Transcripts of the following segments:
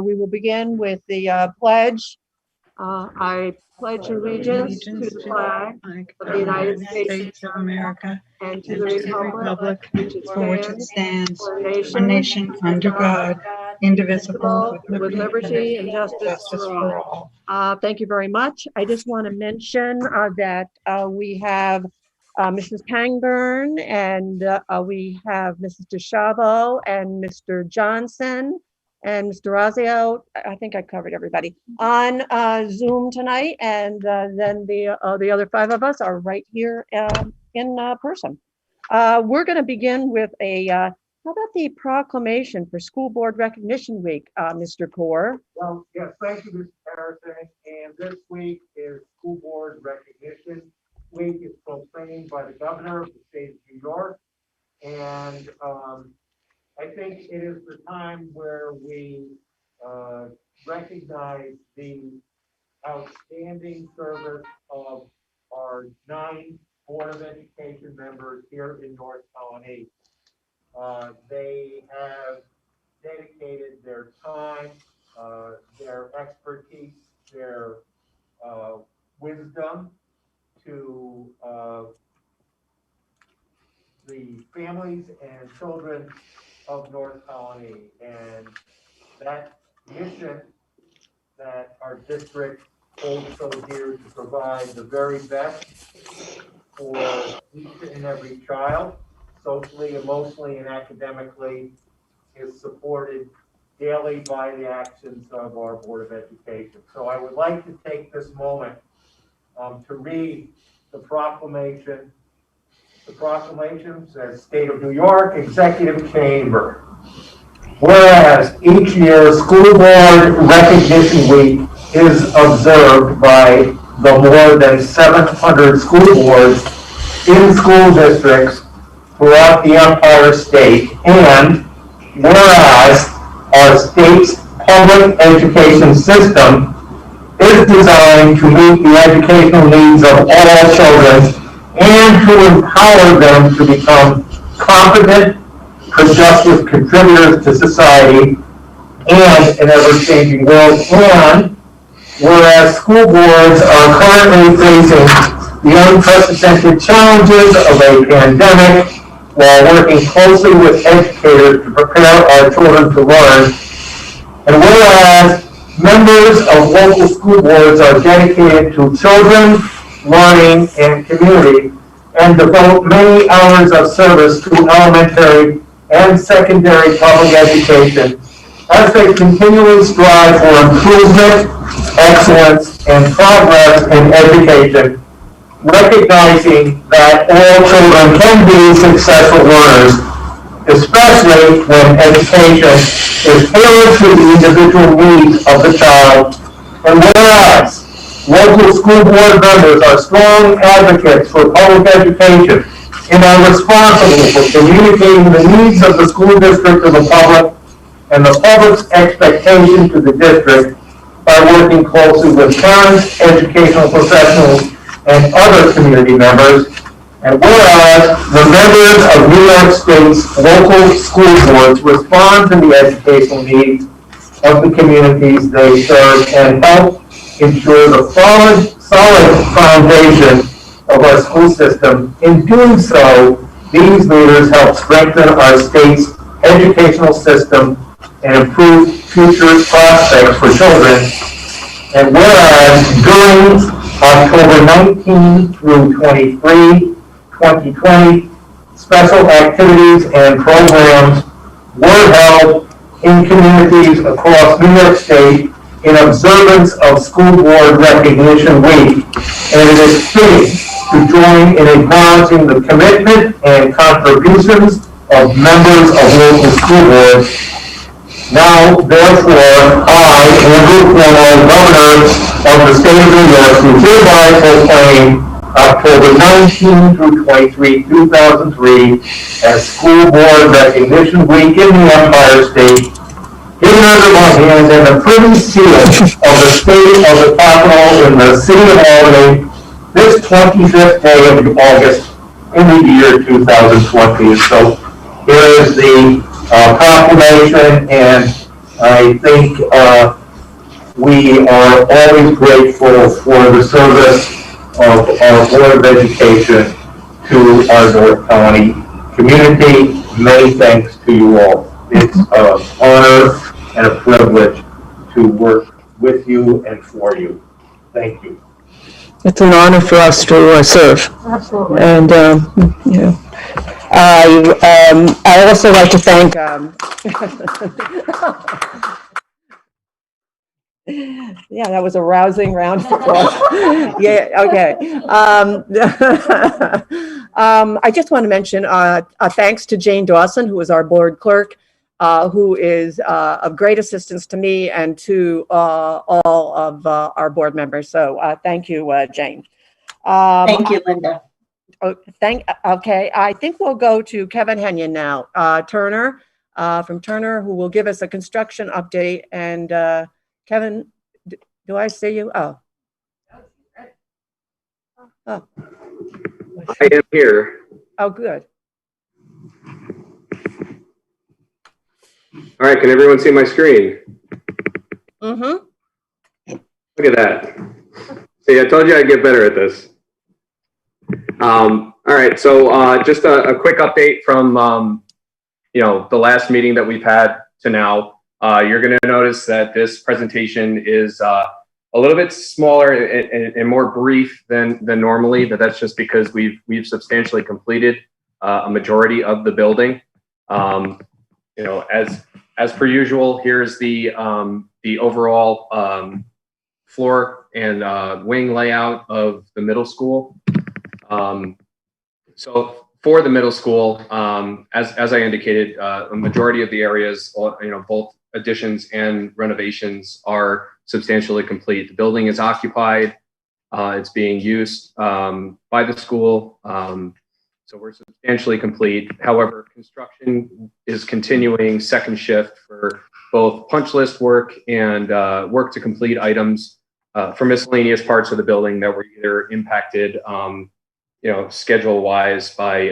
we will begin with the pledge. I pledge allegiance to the flag of the United States of America and to the republic for which it stands, one nation under God, indivisible, with liberty and justice for all. Thank you very much. I just want to mention that we have Mrs. Pangburn and we have Mrs. DeChavo and Mr. Johnson and Mr. Razio. I think I covered everybody on Zoom tonight, and then the other five of us are right here in person. We're going to begin with a how about the proclamation for School Board Recognition Week, Mr. Kaur? Well, yes, thank you, Ms. Harrison. And this week is School Board Recognition Week. It's proclaimed by the governor of the state of New York. And I think it is the time where we recognize the outstanding service of our 9 Board of Education members here in North Colony. They have dedicated their time, their expertise, their wisdom to the families and children of North Colony, and that mission that our district holds so dear to provide the very best for each and every child, socially, emotionally, and academically, is supported daily by the actions of our Board of Education. So I would like to take this moment to read the proclamation. The proclamation says, State of New York Executive Chamber. Whereas each year School Board Recognition Week is observed by the more than 700 school boards in school districts throughout the Empire State, and whereas our state's public education system is designed to meet the educational needs of all children and to empower them to become competent, productive contributors to society and an ever-changing world. And whereas school boards are currently facing the unprecedented challenges of a pandemic while working closely with educators to prepare our children to learn, and whereas members of local school boards are dedicated to children, learning, and community, and devote many hours of service to elementary and secondary public education as they continually strive for improvement, excellence, and progress in education, recognizing that all children can be successful learners, especially when education is tailored to the individual needs of the child. And whereas local school board members are strong advocates for public education and are responsible for communicating the needs of the school district to the public and the public's expectation to the district by working closely with parents, educational professionals, and other community members. And whereas the members of New York State's local school boards respond to the educational needs of the communities they serve and help ensure the solid foundation of our school system. In doing so, these leaders help strengthen our state's educational system and improve future prospects for children. And whereas during October 19 through 23, 2020, special activities and programs were held in communities across New York State in observance of School Board Recognition Week, and it is fitting to join in acknowledging the commitment and contributions of members of local school boards. Now, therefore, I, Andrew Cuomo, Governor of the State of New York, do hereby proclaim October 19 through 23, 2003 as School Board Recognition Week in the Empire State, given under my hand and the privy seal of the state of the Capitol in the city of Albany, this 25th day of August in the year 2020. So here is the proclamation, and I think we are always grateful for the service of our Board of Education to our North County community. Many thanks to you all. It's an honor and a privilege to work with you and for you. Thank you. It's an honor for us to serve. Absolutely. And, you know, I also like to thank, yeah, that was a rousing round of applause. Yeah, okay. I just want to mention thanks to Jane Dawson, who is our board clerk, who is of great assistance to me and to all of our board members. So thank you, Jane. Thank you, Linda. Okay, I think we'll go to Kevin Henyon now. Turner, from Turner, who will give us a construction update. And Kevin, do I see you? Oh. Oh. I am here. Oh, good. All right, can everyone see my screen? Mm-hmm. Look at that. See, I told you I'd get better at this. All right, so just a quick update from you know, the last meeting that we've had to now. You're going to notice that this presentation is a little bit smaller and more brief than normally, but that's just because we've substantially completed a majority of the building. You know, as per usual, here's the overall floor and wing layout of the middle school. So for the middle school, as I indicated, a majority of the areas, you know, both additions and renovations are substantially complete. The building is occupied. It's being used by the school. So we're substantially complete. However, construction is continuing second shift for both punch list work and work to complete items for miscellaneous parts of the building that were either impacted you know, schedule-wise by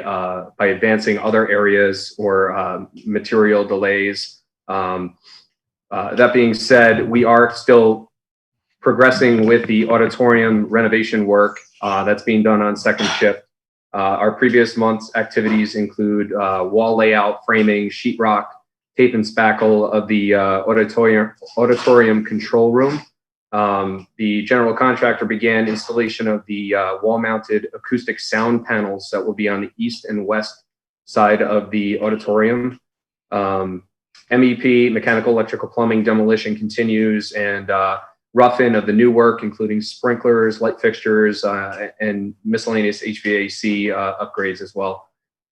advancing other areas or material delays. That being said, we are still progressing with the auditorium renovation work that's being done on second shift. Our previous month's activities include wall layout, framing, sheetrock, tape and spackle of the auditorium control room. The general contractor began installation of the wall-mounted acoustic sound panels that will be on the east and west side of the auditorium. MEP, mechanical, electrical, plumbing, demolition continues, and rough-in of the new work, including sprinklers, light fixtures, and miscellaneous HVAC upgrades as well.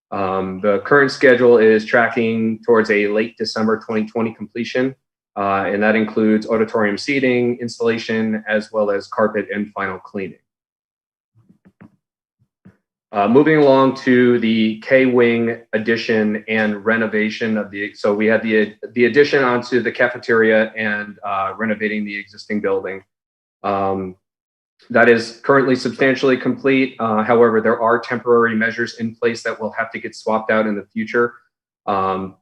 The current schedule is tracking towards a late December 2020 completion. And that includes auditorium seating, installation, as well as carpet and final cleaning. Moving along to the K-Wing addition and renovation of so we had the addition onto the cafeteria and renovating the existing building. That is currently substantially complete. However, there are temporary measures in place that will have to get swapped out in the future.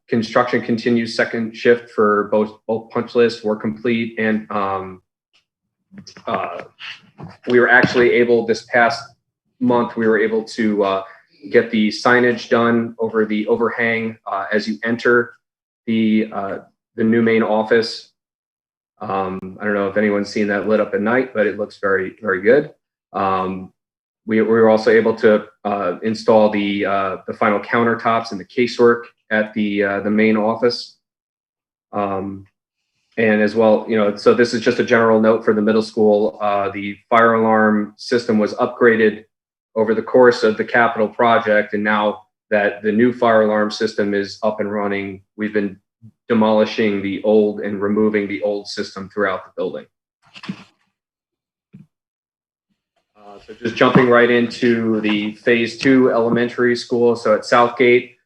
Construction continues second shift for both punch lists were complete, and we were actually able this past month we were able to get the signage done over the overhang as you enter the new main office. I don't know if anyone's seen that lit up at night, but it looks very, very good. We were also able to install the final countertops and the casework at the main office. And as well, you know, so this is just a general note for the middle school. The fire alarm system was upgraded over the course of the capital project, and now that the new fire alarm system is up and running, we've been demolishing the old and removing the old system throughout the building. So just jumping right into the phase 2 elementary school. So at Southgate,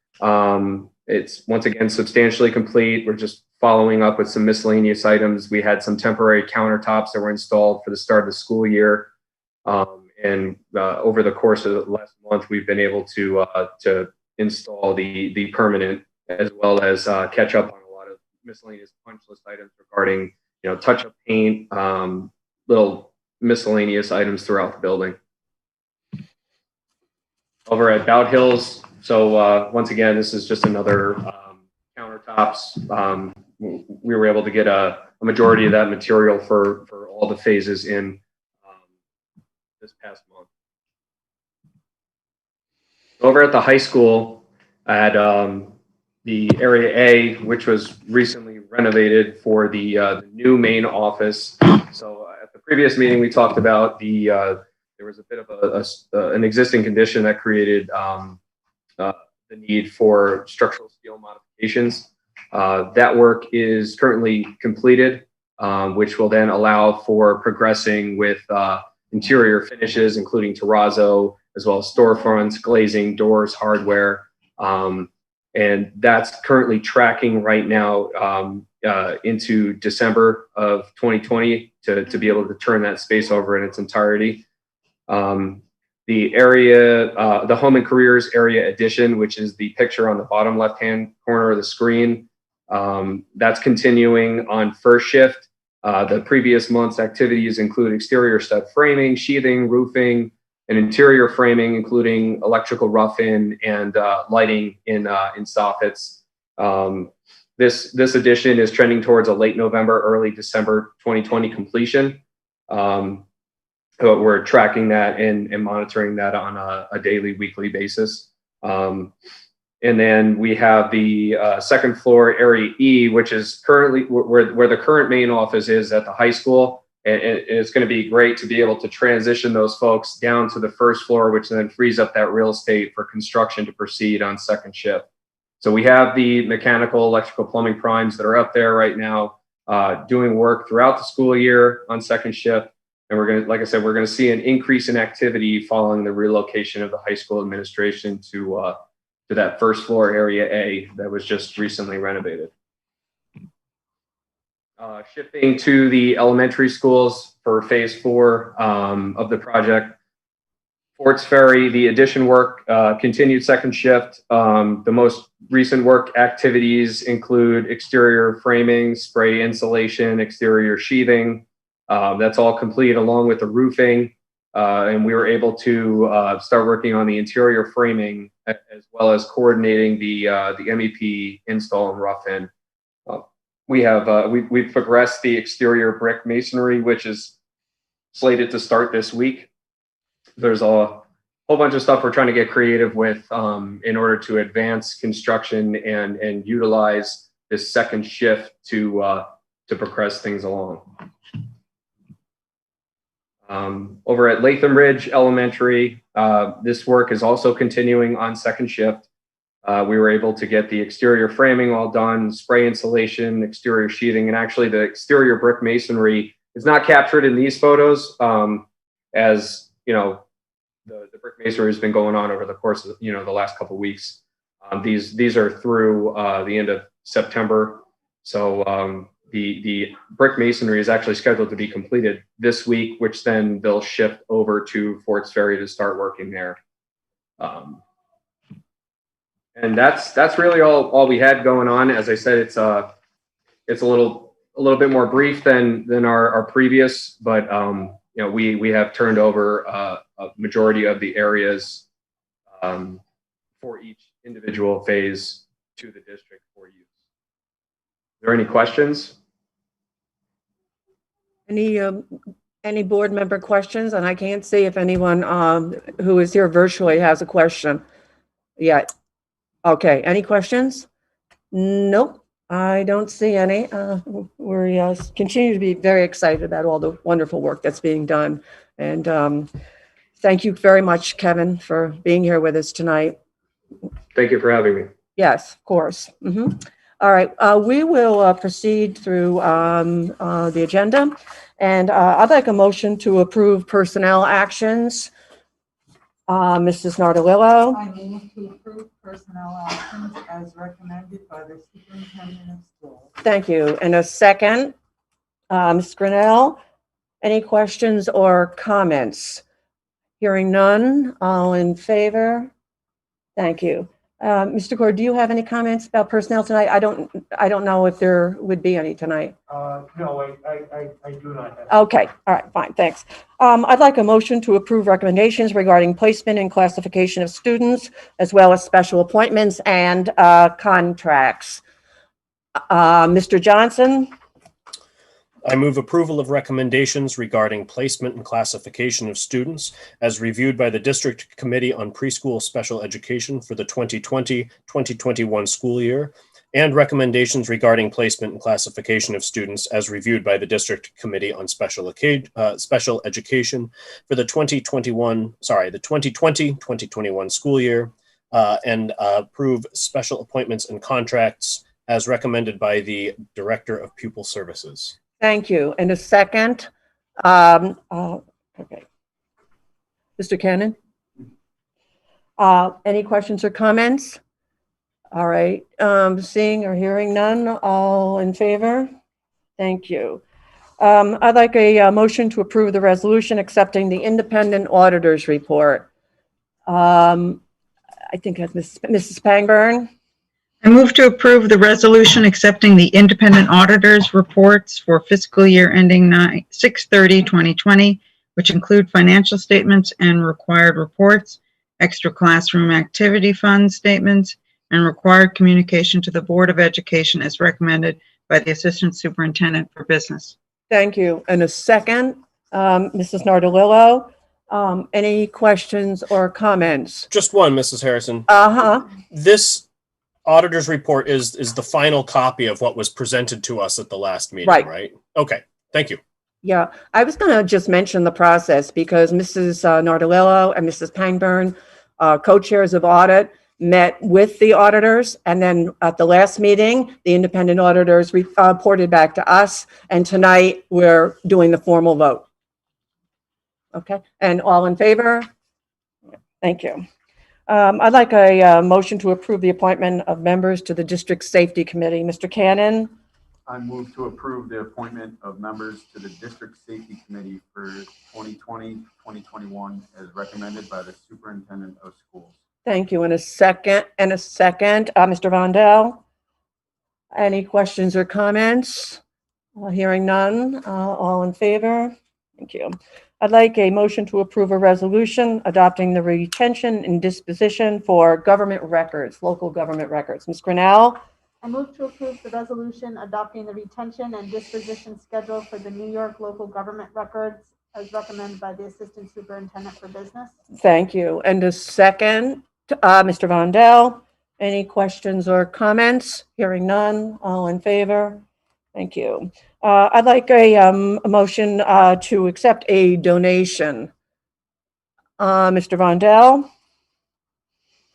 it's once again substantially complete. We're just following up with some miscellaneous items. We had some temporary countertops that were installed for the start of the school year. And over the course of the last month, we've been able to install the permanent, as well as catch up on a lot of miscellaneous punch list items regarding, touch-up paint, little miscellaneous items throughout the building. Over at Bout Hills, so once again, this is just another countertops. We were able to get a majority of that material for all the phases in this past month. Over at the high school, at the Area A, which was recently renovated for the new main office. So at the previous meeting, we talked about there was a bit of an existing condition that created the need for structural steel modifications. That work is currently completed, which will then allow for progressing with interior finishes, including terrazzo, as well as storefronts, glazing, doors, hardware. And that's currently tracking right now into December of 2020 to be able to turn that space over in its entirety. The area, the Home and Careers Area Addition, which is the picture on the bottom left-hand corner of the screen, that's continuing on first shift. The previous month's activities include exterior stud framing, sheathing, roofing, and interior framing, including electrical rough-in and lighting in soffits. This addition is trending towards a late November, early December 2020 completion. We're tracking that and monitoring that on a daily, weekly basis. And then we have the second floor Area E, which is currently where the current main office is at the high school. And it's going to be great to be able to transition those folks down to the first floor, which then frees up that real estate for construction to proceed on second shift. So we have the mechanical, electrical, plumbing primes that are up there right now doing work throughout the school year on second shift. And we're going to, like I said, we're going to see an increase in activity following the relocation of the high school administration to that first floor Area A that was just recently renovated. Shifting to the elementary schools for phase 4 of the project. Forts Ferry, the addition work continued second shift. The most recent work activities include exterior framing, spray insulation, exterior sheathing. That's all complete along with the roofing. And we were able to start working on the interior framing as well as coordinating the MEP install and rough-in. We've progressed the exterior brick masonry, which is slated to start this week. There's a whole bunch of stuff we're trying to get creative with in order to advance construction and utilize this second shift to progress things along. Over at Latham Ridge Elementary, this work is also continuing on second shift. We were able to get the exterior framing all done, spray insulation, exterior sheathing, and actually the exterior brick masonry is not captured in these photos, as you know, the brick masonry has been going on over the course of the last couple of weeks. These are through the end of September, so the brick masonry is actually scheduled to be completed this week, which then they'll shift over to Forts Ferry to start working there. And that's really all we had going on. As I said, it's a little bit more brief than our previous, but we have turned over a majority of the areas for each individual phase to the district for use. Are there any questions? Any board member questions? And I can't see if anyone who is here virtually has a question yet. Okay, any questions? Nope, I don't see any. We continue to be very excited about all the wonderful work that's being done. And thank you very much, Kevin, for being here with us tonight. Thank you for having me. Yes, of course. All right, we will proceed through the agenda. And I'd like a motion to approve personnel actions. Mrs. Nardolillo. I move to approve personnel actions as recommended by the superintendent of schools. Thank you. And a second, Ms. Grinnell, any questions or comments? Hearing none, all in favor? Thank you. Mr. Cord, do you have any comments about personnel tonight? I don't I don't know if there would be any tonight. No, I do not have. Okay, all right, fine, thanks. I'd like a motion to approve recommendations regarding placement and classification of students, as well as special appointments and contracts. Mr. Johnson? I move approval of recommendations regarding placement and classification of students as reviewed by the District Committee on Preschool Special Education for the 2020-2021 school year, and recommendations regarding placement and classification of students as reviewed by the District Committee on Special Education for the 2020-2021 school year, and approve special appointments and contracts as recommended by the Director of Pupil Services. Thank you. And a second, okay. Mr. Cannon? Any questions or comments? All right, seeing or hearing none, all in favor? Thank you. I'd like a motion to approve the resolution accepting the independent auditor's report. I think that's Mrs. Pangburn. I move to approve the resolution accepting the independent auditors' reports for fiscal year ending 6/30/2020, which include financial statements and required reports, extra classroom activity fund statements, and required communication to the Board of Education as recommended by the Assistant Superintendent for Business. Thank you. And a second, Mrs. Nardolillo. Any questions or comments? Just one, Mrs. Harrison. This auditor's report is the final copy of what was presented to us at the last meeting, right? Okay, thank you. Yeah, I was going to just mention the process because Mrs. Nardolillo and Mrs. Pangburn, co-chairs of audit, met with the auditors, and then at the last meeting, the independent auditors reported back to us, and tonight we're doing the formal vote. Okay, and all in favor? Thank you. I'd like a motion to approve the appointment of members to the District Safety Committee. Mr. Cannon? I move to approve the appointment of members to the District Safety Committee for 2020-2021 as recommended by the Superintendent of Schools. Thank you. And a second, Mr. Vondell. Any questions or comments? Hearing none, all in favor? Thank you. I'd like a motion to approve a resolution adopting the retention and disposition for government records, local government records. Ms. Grinnell? I move to approve the resolution adopting the retention and disposition schedule for the New York local government records as recommended by the Assistant Superintendent for Business. Thank you. And a second, Mr. Vondell. Any questions or comments? Hearing none, all in favor? Thank you. I'd like a motion to accept a donation. Mr. Vondell?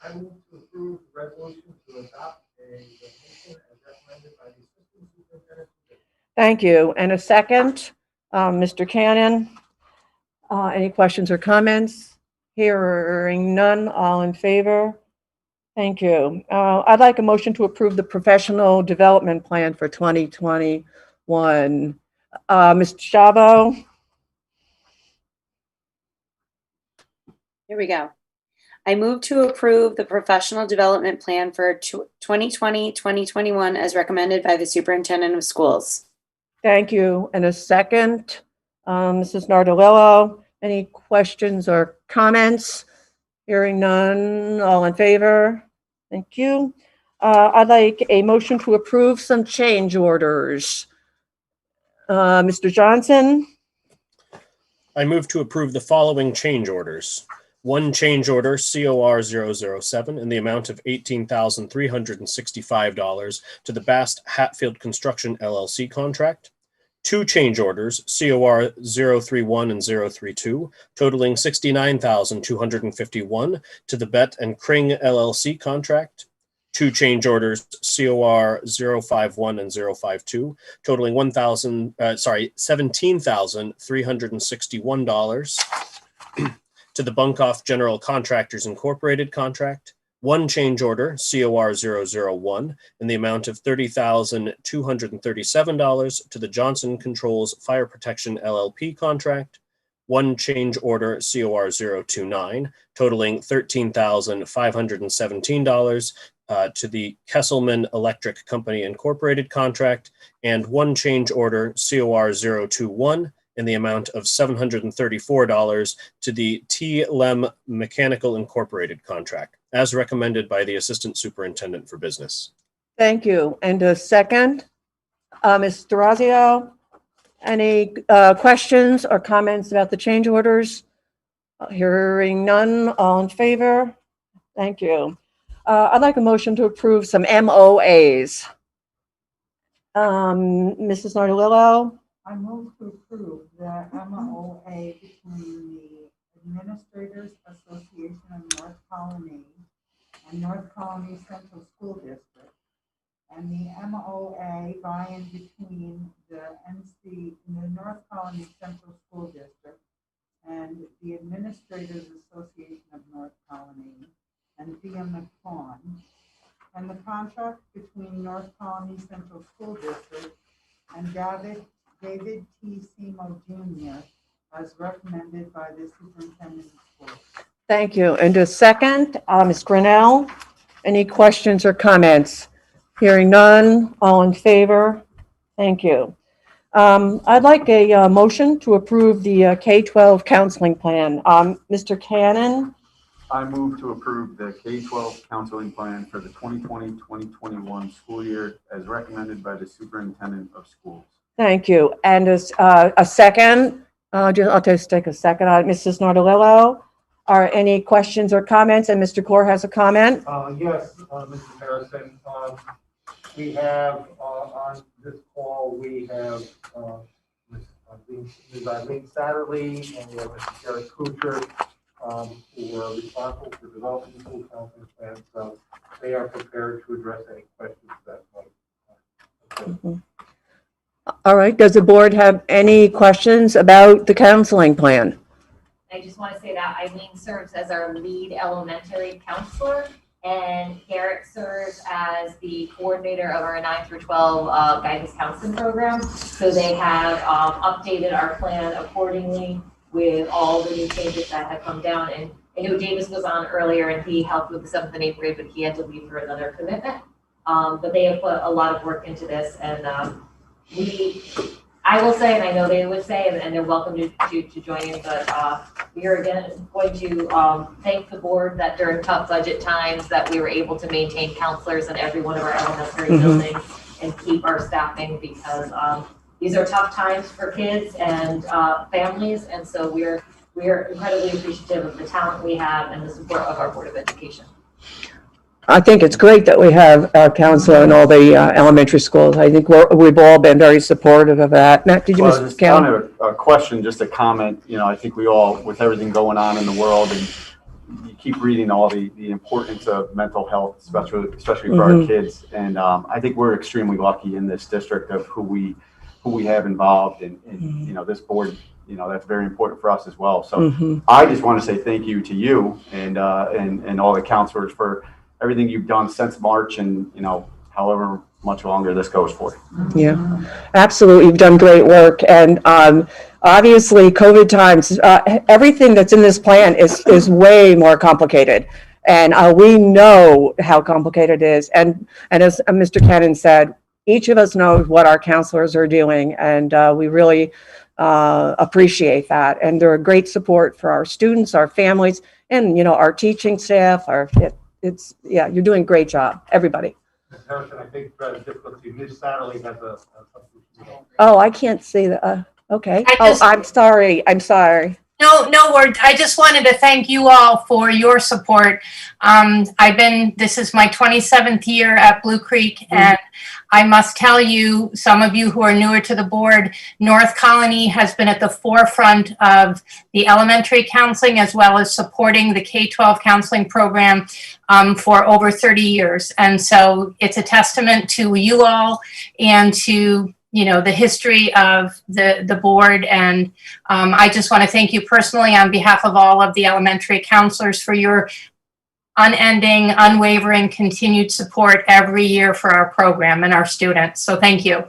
I move to approve the resolution to adopt a donation as recommended by the Assistant Superintendent. Thank you. And a second, Mr. Cannon. Any questions or comments? Hearing none, all in favor? Thank you. I'd like a motion to approve the professional development plan for 2021. Mr. Chavo? Here we go. I move to approve the professional development plan for 2020-2021 as recommended by the Superintendent of Schools. Thank you. And a second, Mrs. Nardolillo. Any questions or comments? Hearing none, all in favor? Thank you. I'd like a motion to approve some change orders. Mr. Johnson? I move to approve the following change orders. One change order, COR 007, in the amount of $18,365 to the Bast Hatfield Construction LLC contract. Two change orders, COR 031 and 032, totaling $69,251 to the Bet and Kring LLC contract. Two change orders, COR 051 and 052, totaling $17,361 to the Bunkoff General Contractors Incorporated contract. One change order, COR 001, in the amount of $30,237 to the Johnson Controls Fire Protection LLP contract. One change order, COR 029, totaling $13,517 to the Kesselman Electric Company Incorporated contract, and one change order, COR 021, in the amount of $734 to the T. Lem Mechanical Incorporated contract, as recommended by the Assistant Superintendent for Business. Thank you. And a second, Ms. D'Orazio, any questions or comments about the change orders? Hearing none, all in favor? Thank you. I'd like a motion to approve some MOAs. Mrs. Nardolillo? I move to approve the MOA between the Administrators Association of North Colony and North Colony Central School District, and the MOA by and between the North Colony Central School District and the Administrators Association of North Colony and via McFawn, and the contract between North Colony Central School District and David T. Simo Jr. as recommended by the Superintendent of Schools. Thank you. And a second, Ms. Grinnell, any questions or comments? Hearing none, all in favor? Thank you. I'd like a motion to approve the K-12 counseling plan. Mr. Cannon? I move to approve the K-12 counseling plan for the 2020-2021 school year as recommended by the Superintendent of Schools. Thank you. And as a second, I'll just take a second. Mrs. Nardolillo, are any questions or comments? And Mr. Core has a comment. Yes, Mrs. Harrison, we have, on this call, we have, Ms. Eileen Satterley and we have Mr. Jared Kuchar, who are responsible for developing the school counseling plan, so they are prepared to address any questions that might. All right. Does the board have any questions about the counseling plan? I just want to say that Eileen serves as our lead elementary counselor, and Garrett serves as the coordinator of our 9 through 12 guidance counseling program. So they have updated our plan accordingly with all the new changes that have come down. And I know Davis was on earlier and he helped with the 7th and 8th grade, but he had to leave for another commitment. But they have put a lot of work into this, and I will say, and I know they would say, and they're welcome to join in, but we are again going to thank the board that during tough budget times that we were able to maintain counselors in every one of our elementary buildings and keep our staffing, because these are tough times for kids and families, and so we're incredibly appreciative of the talent we have and the support of our Board of Education. I think it's great that we have a counselor in all the elementary schools. I think we've all been very supportive of that. Matt, did you Well, miss just kind of a question, just a comment. You know, I think we all, with everything going on in the world, and you keep reading all the importance of mental health, especially for our kids. And I think we're extremely lucky in this district of who we have involved, and you know, this board. You know, that's very important for us as well. So I just want to say thank you to you and all the counselors for everything you've done since March, and you know, however much longer this goes for. Yeah, absolutely. You've done great work. And obviously COVID times, everything that's in this plan is way more complicated. And we know how complicated it is. And as Mr. Cannon said, each of us knows what our counselors are doing, and we really appreciate that. And they're a great support for our students, our families, and, you know, our teaching staff. Yeah, you're doing a great job, everybody. Ms. Harrison, I think the difficulty, Ms. Satterley has a. Oh, I can't see that. Okay. I'm sorry. No words. I just wanted to thank you all for your support. This is my 27th year at Blue Creek, and I must tell you, some of you who are newer to the board, North Colony has been at the forefront of the elementary counseling as well as supporting the K-12 counseling program for over 30 years. And so it's a testament to you all and to, you know, the history of the board. And I just want to thank you personally on behalf of all of the elementary counselors for your unending, unwavering, continued support every year for our program and our students. So thank you.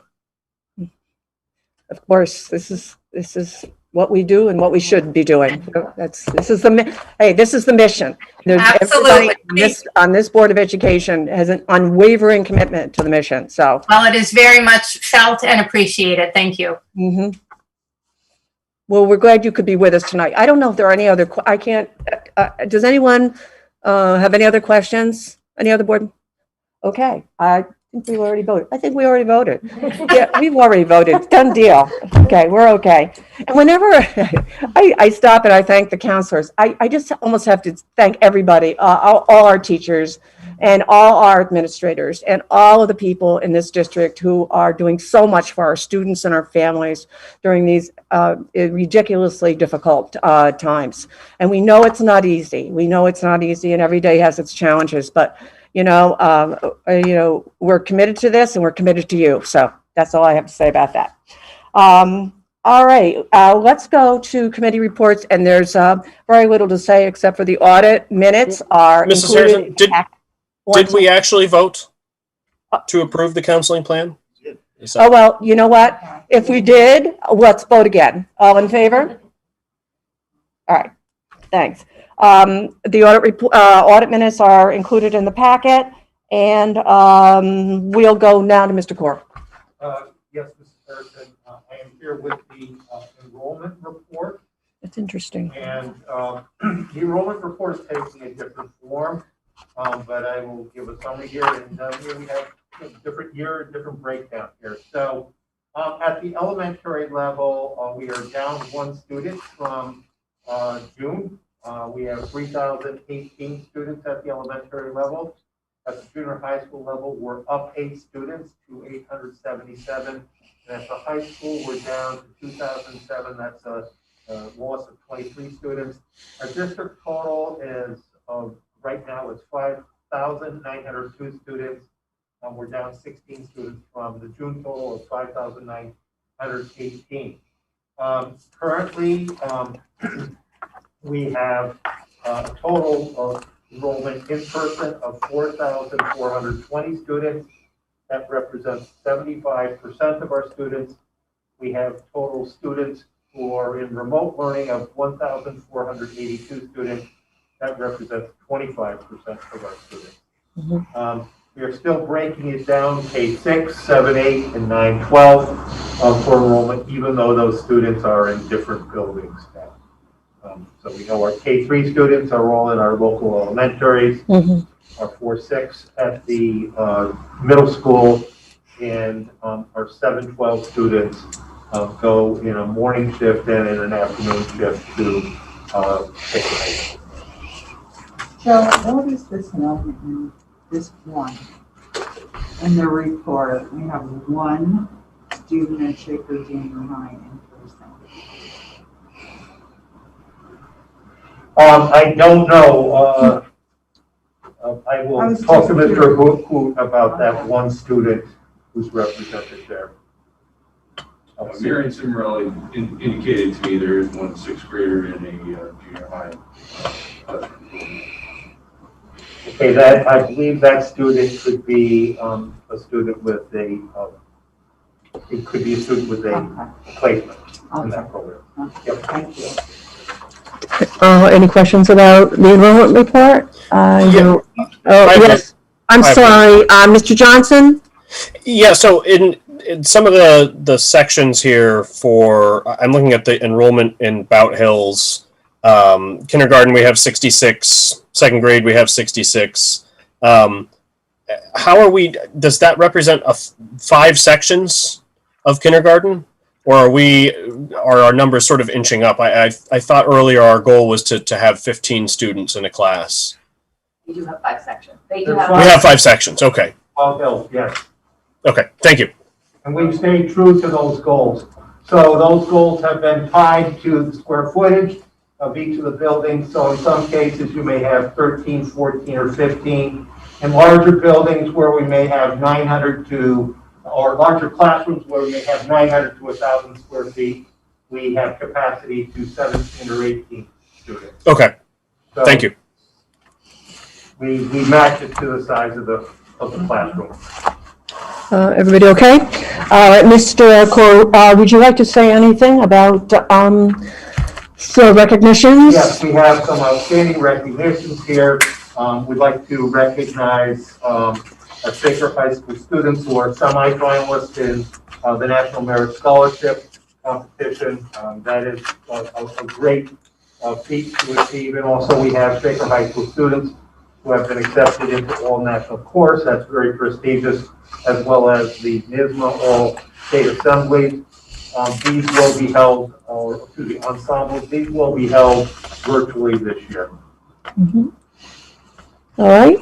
Of course, this is what we do and what we should be doing. This is the mission. There's Absolutely. everybody on this Board of Education has an unwavering commitment to the mission, so. Well, it is very much felt and appreciated. Thank you. Mhm. Well, we're glad you could be with us tonight. I don't know if there are any other, does anyone have any other questions? Any other board? Okay, I think we already voted. I think we already voted. Yeah, we've already voted. Done deal. Okay, we're okay. And whenever I stop and I thank the counselors, I just almost have to thank everybody, all our teachers and all our administrators and all of the people in this district who are doing so much for our students and our families during these ridiculously difficult times. And we know it's not easy. We know it's not easy, and every day has its challenges, but we're committed to this and we're committed to you. So that's all I have to say about that. All right, let's go to committee reports, and there's very little to say except for the audit minutes are Mrs. included. Harrison, did we actually vote to approve the counseling plan? Oh, well, you know what? If we did, let's vote again. All in favor? All right, thanks. The audit minutes are included in the packet, and we'll go now to Mr. Corr. Yes, Mrs. Harrison, I am here with the enrollment report. It's interesting. And the enrollment report is taking a different form, but I will give a summary here. And here we have a different year, different breakdown here. So at the elementary level, we are down one student from June. We have 3,018 students at the elementary level. At the junior high school level, we're up 8 students to 877. And at the high school, we're down to 2,007. That's a loss of 23 students. Our district total is right now is 5,902 students. We're down 16 students from the June total of 5,918. Currently, we have a total of enrollment in person of 4,420 students. That represents 75% of our students. We have total students who are in remote learning of 1,482 students. That represents 25% of our students. Mm-hmm. We are still breaking it down K-6, 7, 8, and 9, 12 for enrollment, even though those students are in different buildings now. So we know our K-3 students are all in our local elementaries, mm-hmm. Our 4-6 at the middle school, and our 7-12 students go in a morning shift and in an afternoon shift to take the high school. So what is this element in this one? In the report, we have one student at Shaker Junior High in person. I don't know. I will talk to Mr. Hoot about that one student who's represented there. Marion Cimarelli indicated to me there is one 6th grader in a junior high. Okay, that I believe that student could be a student with a. It could be a student with a placement in that program. Yep. Thank you. Any questions about the enrollment report? Yes. I'm sorry, Mr. Johnson? Yeah, so in some of the sections here I'm looking at the enrollment in Bout Hills. Kindergarten, we have 66. 2nd grade, we have 66. Does that represent 5 sections of kindergarten? Or are our numbers sort of inching up? I thought earlier our goal was to have 15 students in a class. We do have 5 sections. We have 5 sections, okay. Yes. Okay, thank you. And we've stayed true to those goals. So those goals have been tied to the square footage of each of the buildings. So in some cases, you may have 13, 14, or 15. In larger buildings where we may have 900 or larger classrooms where we may have 900 to 1,000 square feet, we have capacity to 17 or 18 students. Okay, so thank you. We match it to the size of the classroom. Everybody okay? All right, Mr. Would you like to say anything about recognitions? Yes, we have some outstanding recognitions here. We'd like to recognize our Shaker High School students who are semi-finalists in the National Merit Scholarship competition. That is a great feat to achieve. And also we have Shaker High School students who have been accepted into all national course. That's very prestigious, as well as the NISMA All State Assemblies. These will be held, ensembles, these will be held virtually this year. Mm-hmm. All right,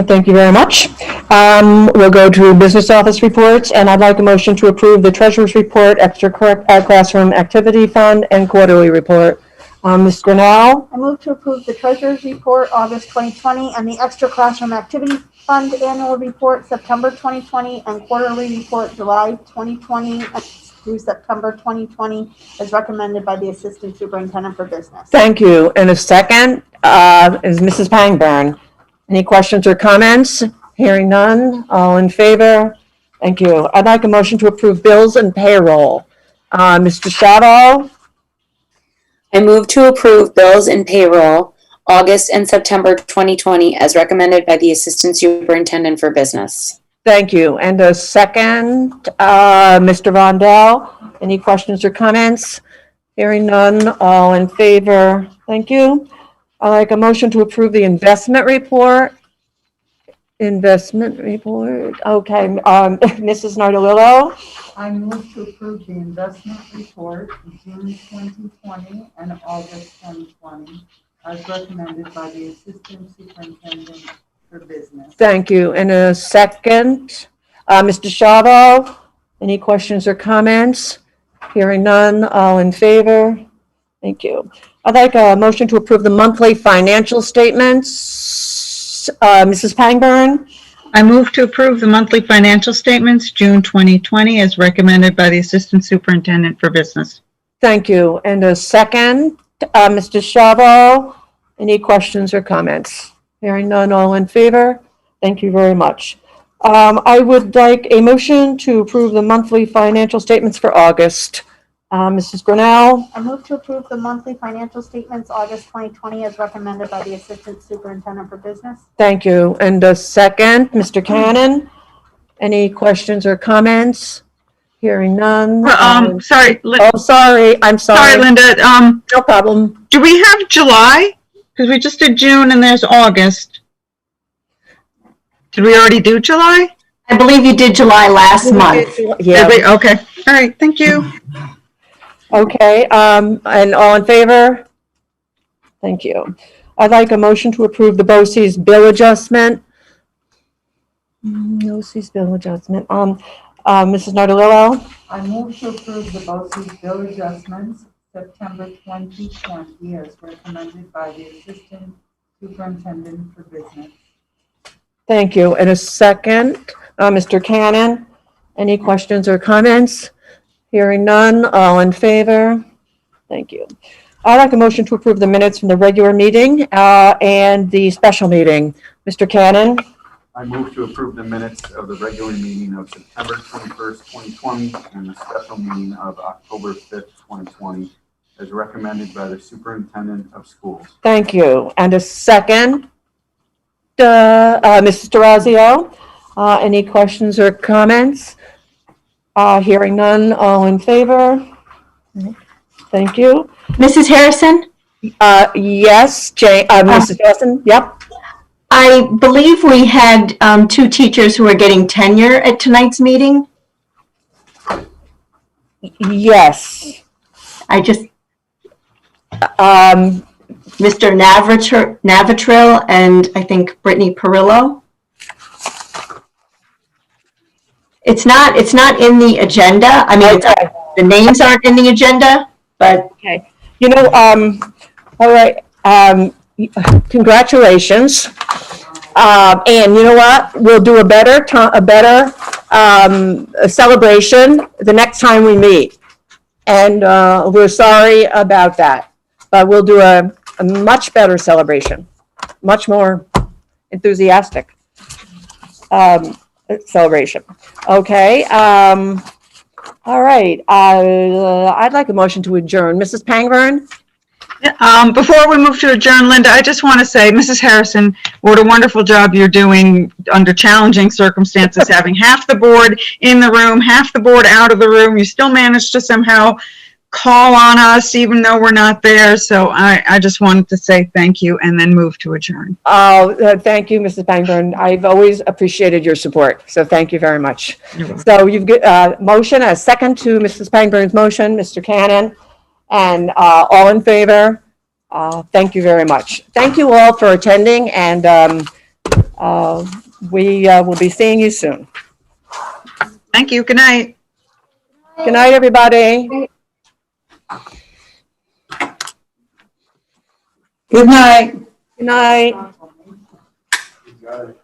thank you very much. We'll go to business office reports, and I'd like a motion to approve the treasurer's report, extra classroom activity fund, and quarterly report. Ms. Grinnell? I move to approve the treasurer's report, August 2020, and the extra classroom activity fund annual report, September 2020, and quarterly report, July 2020 through September 2020, as recommended by the Assistant Superintendent for Business. Thank you. And a second is Mrs. Pangburn. Any questions or comments? Hearing none. All in favor? Thank you. I'd like a motion to approve bills and payroll. Mr. Shadow? I move to approve bills and payroll August and September 2020 as recommended by the Assistant Superintendent for Business. Thank you. And a second, Mr. Rondell. Any questions or comments? Hearing none. All in favor? Thank you. I'd like a motion to approve the investment report. Investment report. Okay. Mrs. Nardolillo? I move to approve the investment report June 2020 and August 2020 as recommended by the Assistant Superintendent for Business. Thank you. And a second, Mr. Shavo, any questions or comments? Hearing none, all in favor? Thank you. I'd like a motion to approve the monthly financial statements. Mrs. Pangburn? I move to approve the monthly financial statements, June 2020, as recommended by the Assistant Superintendent for Business. Thank you. And a second, Mr. Shavo, any questions or comments? Hearing none, all in favor? Thank you very much. I would like a motion to approve the monthly financial statements for August. Mrs. Grinnell? I move to approve the monthly financial statements August 2020 as recommended by the Assistant Superintendent for Business. Thank you. And a second, Mr. Cannon? Any questions or comments? Hearing none. Sorry. Oh, sorry. I'm sorry. Sorry, Linda. No problem. Do we have July? Because we just did June and there's August. Did we already do July? I believe you did July last month. Yeah. Okay. All right. Thank you. Okay. And all in favor? Thank you. I'd like a motion to approve the BOCES bill adjustment. BOCES bill adjustment. Mrs. Nardolillo? I move to approve the BOCES bill adjustments September 2020 as recommended by the Assistant Superintendent for Business. Thank you. And a second, Mr. Cannon. Any questions or comments? Hearing none, all in favor? Thank you. I'd like a motion to approve the minutes from the regular meeting and the special meeting. Mr. Cannon? I move to approve the minutes of the regular meeting of September 21st, 2020 and the special meeting of October 5th, 2020 as recommended by the Superintendent of Schools. Thank you. And a second, Mrs. D'Orazio. Any questions or comments? Hearing none, all in favor? Thank you. Mrs. Harrison? Yes, Mrs. Dawson, yep. I believe we had two teachers who were getting tenure at tonight's meeting. Yes. Mr. Navratil and I think Brittany Perillo. It's not in the agenda. I mean, okay. The names aren't in the agenda, but. Okay. You know, all right. Congratulations. And you know what? We'll do a better celebration the next time we meet. And we're sorry about that, but we'll do a much better celebration, much more enthusiastic. celebration. Okay, all right, I'd like a motion to adjourn. Mrs. Pangburn? Before we move to adjourn, Linda, I just want to say, Mrs. Harrison, what a wonderful job you're doing under challenging circumstances, having half the board in the room, half the board out of the room. You still managed to somehow call on us even though we're not there. So I just wanted to say thank you and then move to adjourn. Thank you, Mrs. Pangburn. I've always appreciated your support, so thank you very much. So you've got motion, a second to Mrs. Pangburn's motion, Mr. Cannon, and all in favor? Thank you very much. Thank you all for attending, and we will be seeing you soon. Thank you. Good night. Good night, everybody. Good night. Good night. You got it.